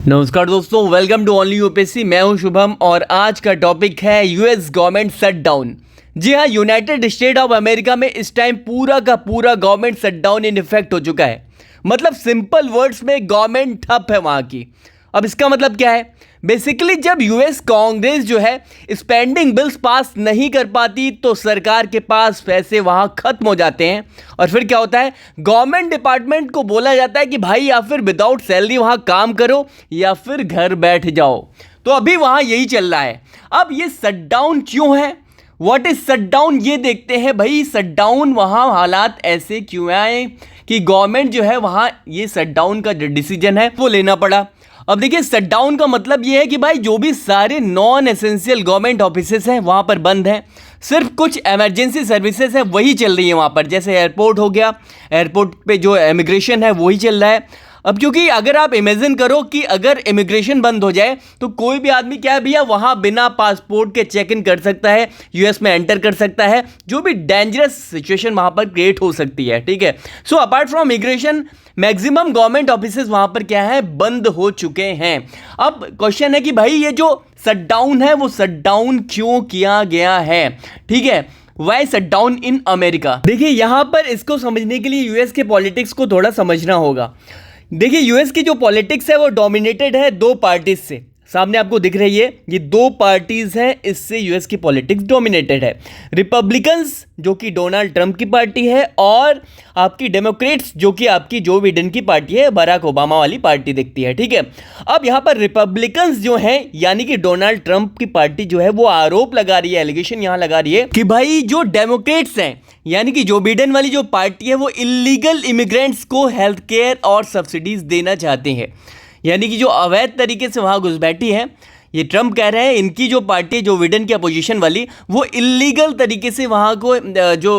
नमस्कार दोस्तों, welcome to only UPSC. मैं हूं शुभम और आज का टॉपिक है यूएस गवर्नमेंट शटडाउन। जी हां, यूनाइटेड स्टेट ऑफ अमेरिका में इस टाइम पूरा का पूरा गवर्नमेंट शटडाउन इन इफेक्ट हो चुका है। मतलब सिंपल वर्ड्स में गवर्नमेंट ठप है वहां की। अब इसका मतलब क्या है? बेसिकली जब यूएस कांग्रेस जो है स्पेंडिंग बिल्स पास नहीं कर पाती तो सरकार के पास पैसे वहां खत्म हो जाते हैं और फिर क्या होता है, गवर्नमेंट डिपार्टमेंट को बोला जाता है कि भाई या फिर विदाउट सैलरी वहां काम करो या फिर घर बैठ जाओ। तो अभी वहां यही चल रहा है। अब ये शटडाउन क्यों है, व्हाट इज शटडाउन, ये देखते हैं भाई। शटडाउन वहां हालात ऐसे क्यों आए कि गवर्नमेंट जो है वहां ये शटडाउन का जो डिसीजन है वो लेना पड़ा। अब देखिए, शटडाउन का मतलब ये है कि भाई जो भी सारे नॉन एसेंशियल गवर्नमेंट ऑफिसेस हैं वहाँ पर बंद हैं। सिर्फ कुछ इमरजेंसी सर्विसेज है वही चल रही है वहाँ पर। जैसे एयरपोर्ट हो गया, एयरपोर्ट पे जो इमिग्रेशन है वही चल रहा है। अब क्योंकि अगर आप इमेजिन करो कि अगर इमिग्रेशन बंद हो जाए तो कोई भी आदमी क्या है भैया वहाँ बिना पासपोर्ट के चेक इन कर सकता है, यूएस में एंटर कर सकता है। जो भी डेंजरस सिचुएशन वहाँ पर क्रिएट हो सकती है, ठीक है। So apart from immigration maximum government offices वहाँ पर क्या है, बंद हो चुके हैं। अब क्वेश्चन है कि भाई ये जो शटडाउन है वो शटडाउन क्यों किया गया है, ठीक है। Why shutdown in America. देखिए यहाँ पर इसको समझने के लिए यूएस के पॉलिटिक्स को थोड़ा समझना होगा। देखिए यूएस की जो पॉलिटिक्स है वो डोमिनेटेड है दो पार्टीज से। सामने आपको दिख रही है ये दो पार्टीज हैं, इससे यूएस की पॉलिटिक्स डोमिनेटेड है। रिपब्लिकन्स जो कि डोनाल्ड ट्रंप की पार्टी है और आपकी डेमोक्रेट्स जो कि आपकी जो बिडेन की पार्टी है, बराक ओबामा वाली पार्टी दिखती है, ठीक है। अब यहाँ पर रिपब्लिकन्स जो हैं यानी कि डोनाल्ड ट्रंप की पार्टी जो है वो आरोप लगा रही है, एलिगेशन यहाँ लगा रही है कि भाई जो डेमोक्रेट्स हैं यानी कि जो बिडेन वाली जो पार्टी है वो इलीगल इमिग्रेंट्स को हेल्थ केयर और सब्सिडीज देना चाहते हैं। यानी कि जो अवैध तरीके से वहाँ घुसपैठी है, ये ट्रम्प कह रहे हैं इनकी जो पार्टी है जो बिडेन की अपोजिशन वाली वो इलीगल तरीके से वहाँ को जो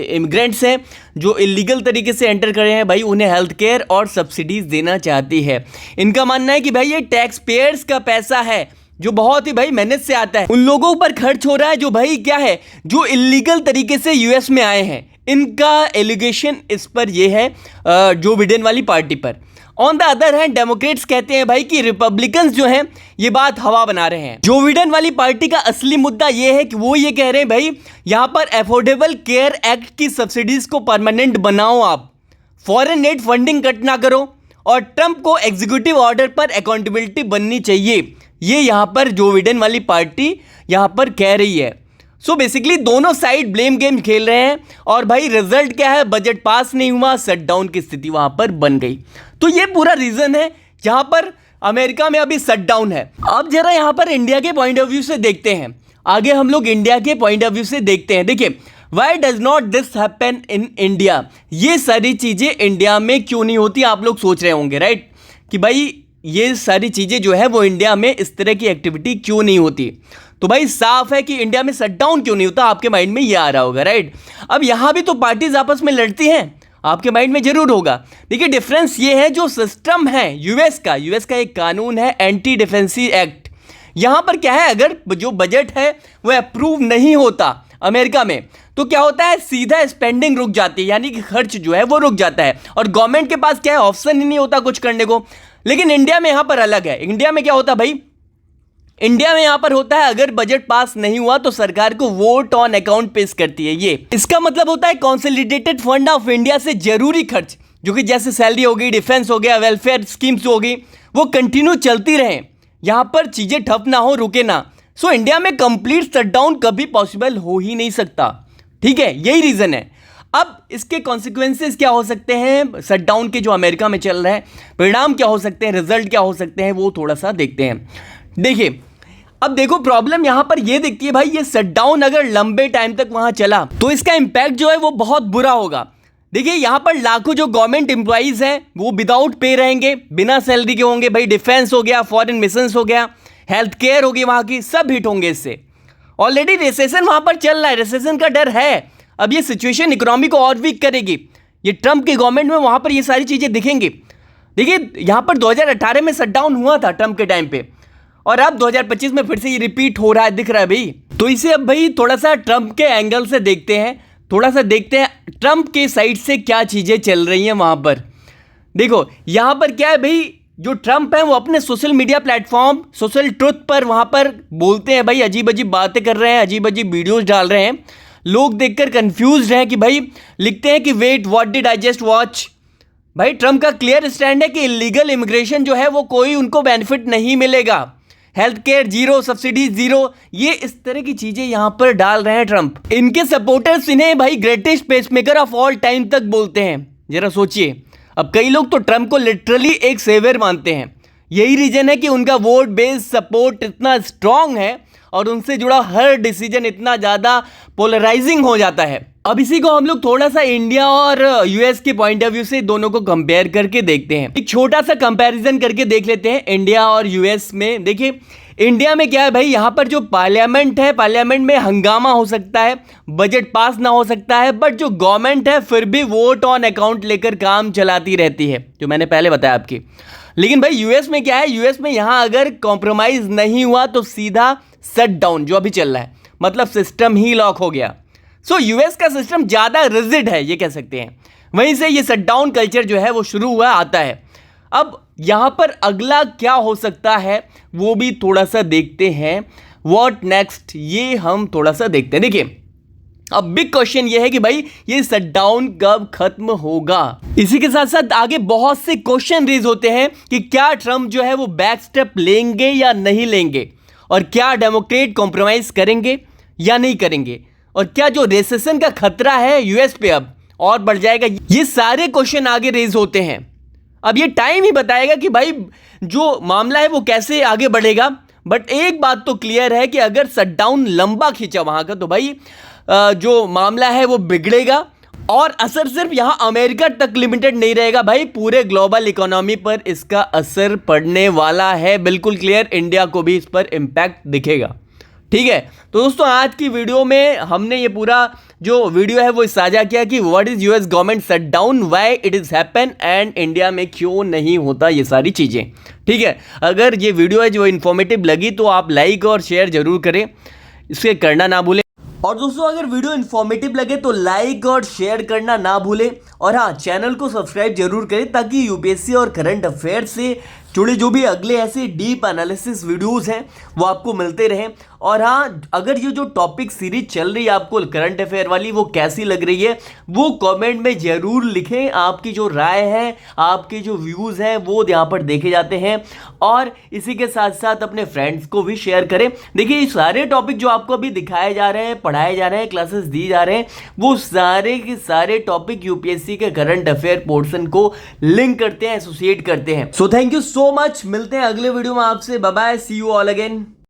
इमिग्रेंट्स हैं जो इलीगल तरीके से एंटर कर रहे हैं भाई उन्हें हेल्थ केयर और सब्सिडीज देना चाहती है। इनका मानना है कि भाई ये टैक्स पेयर्स का पैसा है जो बहुत ही भाई मेहनत से आता है, उन लोगों पर खर्च हो रहा है जो भाई क्या है, जो इलीगल तरीके से यूएस में आए हैं। इनका एलिगेशन इस पर यह है जो बिडेन वाली पार्टी पर। On the other hand Democrats कहते हैं भाई कि रिपब्लिकन्स जो हैं ये बात हवा बना रहे हैं। जो बिडेन वाली पार्टी का असली मुद्दा ये है कि वो ये कह रहे हैं भाई यहाँ पर अफोर्डेबल केयर एक्ट की सब्सिडीज को परमानेंट बनाओ, आप फॉरेन एड फंडिंग कट ना करो और ट्रंप को एग्जीक्यूटिव ऑर्डर पर अकाउंटेबिलिटी बननी चाहिए। ये यहाँ पर जो बिडेन वाली पार्टी यहाँ पर कह रही है। सो बेसिकली दोनों साइड ब्लेम गेम खेल रहे हैं और भाई रिजल्ट क्या है, बजट पास नहीं हुआ, शटडाउन की स्थिति वहां पर बन गई। तो ये पूरा रीजन है जहां पर अमेरिका में अभी शटडाउन है। अब जरा यहां पर इंडिया के पॉइंट ऑफ व्यू से देखते हैं, आगे हम लोग इंडिया के पॉइंट ऑफ व्यू से देखते हैं। देखिए, why does not this happen in India, ये सारी चीजें इंडिया में क्यों नहीं होती, आप लोग सोच रहे होंगे राइट कि भाई ये सारी चीजें जो है वो इंडिया में इस तरह की एक्टिविटी क्यों नहीं होती। तो भाई साफ है कि इंडिया में शटडाउन क्यों नहीं होता, आपके माइंड में ये आ रहा होगा राइट। अब यहां भी तो पार्टीज आपस में लड़ती हैं, आपके माइंड में जरूर होगा। देखिए डिफरेंस ये है, जो सिस्टम है यूएस का एक कानून है एंटी डिफेंसिव एक्ट। यहां पर क्या है, अगर जो बजट है वो अप्रूव नहीं होता अमेरिका में तो क्या होता है, सीधा स्पेंडिंग रुक जाती है, यानी कि खर्च जो है वो रुक जाता है और गवर्नमेंट के पास क्या है, ऑप्शन ही नहीं होता कुछ करने को। लेकिन इंडिया में यहां पर अलग है। इंडिया में क्या होता है भाई, इंडिया में यहां पर होता है अगर बजट पास नहीं हुआ तो सरकार को वोट ऑन अकाउंट पेश करती है। ये इसका मतलब होता है कंसोलिडेटेड फंड ऑफ इंडिया से जरूरी खर्च जो कि जैसे सैलरी हो गई, डिफेंस हो गया, वेलफेयर स्कीम्स हो गई, वो कंटिन्यू चलती रहे, यहां पर चीजें ठप ना हो, रुके ना। सो इंडिया में कंप्लीट शटडाउन कभी पॉसिबल हो ही नहीं सकता, ठीक है, यही रीजन है। अब इसके कॉन्सिक्वेंसेस क्या हो सकते हैं शटडाउन के जो अमेरिका में चल रहे हैं, परिणाम क्या हो सकते हैं, रिजल्ट क्या हो सकते हैं, वो थोड़ा सा देखते हैं। देखिए अब देखो प्रॉब्लम यहां पर ये दिखती है भाई, ये शटडाउन अगर लंबे टाइम तक वहां चला तो इसका इंपैक्ट जो है वो बहुत बुरा होगा। देखिए यहां पर लाखों जो गवर्नमेंट एम्प्लॉइज हैं वो विदाउट पे रहेंगे, बिना सैलरी के होंगे। भाई डिफेंस हो गया, फॉरेन मिशंस हो गया, हेल्थ केयर होगी वहां की, सब हिट होंगे इससे। ऑलरेडी रिसेशन वहां पर चल रहा है, रिसेशन का डर है। अब ये सिचुएशन इकोनॉमी को और वीक करेगी। ये ट्रंप की गवर्नमेंट में वहां पर ये सारी चीजें दिखेंगी। देखिए यहां पर 2018 में शटडाउन हुआ था ट्रंप के टाइम पे और अब 2025 में फिर से ये रिपीट हो रहा है, दिख रहा है भाई। तो इसे अब भाई थोड़ा सा ट्रंप के एंगल से देखते हैं, थोड़ा सा देखते हैं ट्रंप के साइड से क्या चीजें चल रही हैं वहां पर। देखो यहां पर क्या है भाई, जो ट्रम्प है वो अपने social media platform social truth पर वहां पर बोलते हैं भाई, अजीब अजीब बातें कर रहे हैं, अजीब अजीब वीडियोस डाल रहे हैं, लोग देखकर कंफ्यूज हैं कि भाई, लिखते हैं कि wait what did I just watch. भाई ट्रम्प का क्लियर स्टैंड है कि इलीगल इमिग्रेशन जो है वो कोई उनको बेनिफिट नहीं मिलेगा, health care zero, subsidy zero, ये इस तरह की चीजें यहां पर डाल रहे हैं ट्रम्प। इनके सपोर्टर्स इन्हें भाई greatest pacemaker of all time तक बोलते हैं। जरा सोचिए, अब कई लोग तो ट्रम्प को लिटरली एक सेवियर मानते हैं। यही रीजन है कि उनका वोट बेस्ड सपोर्ट इतना स्ट्रांग है और उनसे जुड़ा हर डिसीजन इतना ज़्यादा पोलराइजिंग हो जाता है। अब इसी को हम लोग थोड़ा सा इंडिया और यूएस के पॉइंट ऑफ व्यू से दोनों को कंपेयर करके देखते हैं। एक छोटा सा कंपैरिजन करके देख लेते हैं इंडिया और यूएस में। देखिए इंडिया में क्या है भाई, यहाँ पर जो पार्लियामेंट है, पार्लियामेंट में हंगामा हो सकता है, बजट पास ना हो सकता है, बट जो गवर्नमेंट है फिर भी वोट ऑन अकाउंट लेकर काम चलाती रहती है, जो मैंने पहले बताया आपकी। लेकिन भाई यूएस में क्या है, यूएस में यहाँ अगर कॉम्प्रोमाइज नहीं हुआ तो सीधा शट डाउन जो अभी चल रहा है, मतलब सिस्टम ही लॉक हो गया। सो यूएस का सिस्टम ज़्यादा रिजिड है ये कह सकते हैं, वहीं से ये शट डाउन कल्चर जो है वो शुरू हुआ आता है। अब यहाँ पर अगला क्या हो सकता है वो भी थोड़ा सा देखते हैं, व्हाट नेक्स्ट ये हम थोड़ा सा देखते हैं। देखिए अब बिग क्वेश्चन ये है कि भाई ये शट डाउन कब खत्म होगा। इसी के साथ साथ आगे बहुत से क्वेश्चन रेज होते हैं कि क्या ट्रम्प जो है वो बैक स्टेप लेंगे या नहीं लेंगे, और क्या डेमोक्रेट कॉम्प्रोमाइज करेंगे या नहीं करेंगे, और क्या जो रिसेशन का खतरा है यूएस पे अब और बढ़ जाएगा। ये सारे क्वेश्चन आगे रेज होते हैं। अब ये टाइम ही बताएगा कि भाई जो मामला है वो कैसे आगे बढ़ेगा। बट एक बात तो क्लियर है कि अगर शटडाउन लंबा खींचा वहां का तो भाई जो मामला है वो बिगड़ेगा, और असर सिर्फ यहां अमेरिका तक लिमिटेड नहीं रहेगा भाई, पूरे ग्लोबल इकोनॉमी पर इसका असर पड़ने वाला है। बिल्कुल क्लियर, इंडिया को भी इस पर इम्पैक्ट दिखेगा। ठीक है, तो दोस्तों आज की वीडियो में हमने ये पूरा जो वीडियो है वो साझा किया कि what is US government shutdown, why it is happen, and India में क्यों नहीं होता ये सारी चीज़ें। ठीक है, अगर ये वीडियो है जो इन्फॉर्मेटिव लगी तो आप लाइक और शेयर जरूर करें, इसे करना ना भूलें। और दोस्तों अगर वीडियो इन्फॉर्मेटिव लगे तो लाइक और शेयर करना ना भूलें, और हाँ चैनल को सब्सक्राइब जरूर करें ताकि यूपीएससी और करंट अफेयर से जुड़े जो भी अगले ऐसे डीप एनालिसिस वीडियोस हैं वो आपको मिलते रहें। और हाँ अगर ये जो टॉपिक सीरीज चल रही है आपको करंट अफेयर वाली वो कैसी लग रही है वो कमेंट में ज़रूर लिखें। आपकी जो राय है, आपके जो व्यूज़ हैं वो यहाँ पर देखे जाते हैं, और इसी के साथ साथ अपने फ्रेंड्स को भी शेयर करें। देखिए ये सारे टॉपिक जो आपको अभी दिखाए जा रहे हैं, पढ़ाए जा रहे हैं, क्लासेस दी जा रहे हैं, वो सारे के सारे टॉपिक यूपीएससी के करंट अफेयर पोर्शन को लिंक करते हैं, एसोसिएट करते हैं। So thank you so much, मिलते हैं अगले वीडियो में आपसे। Bye bye, see you all again.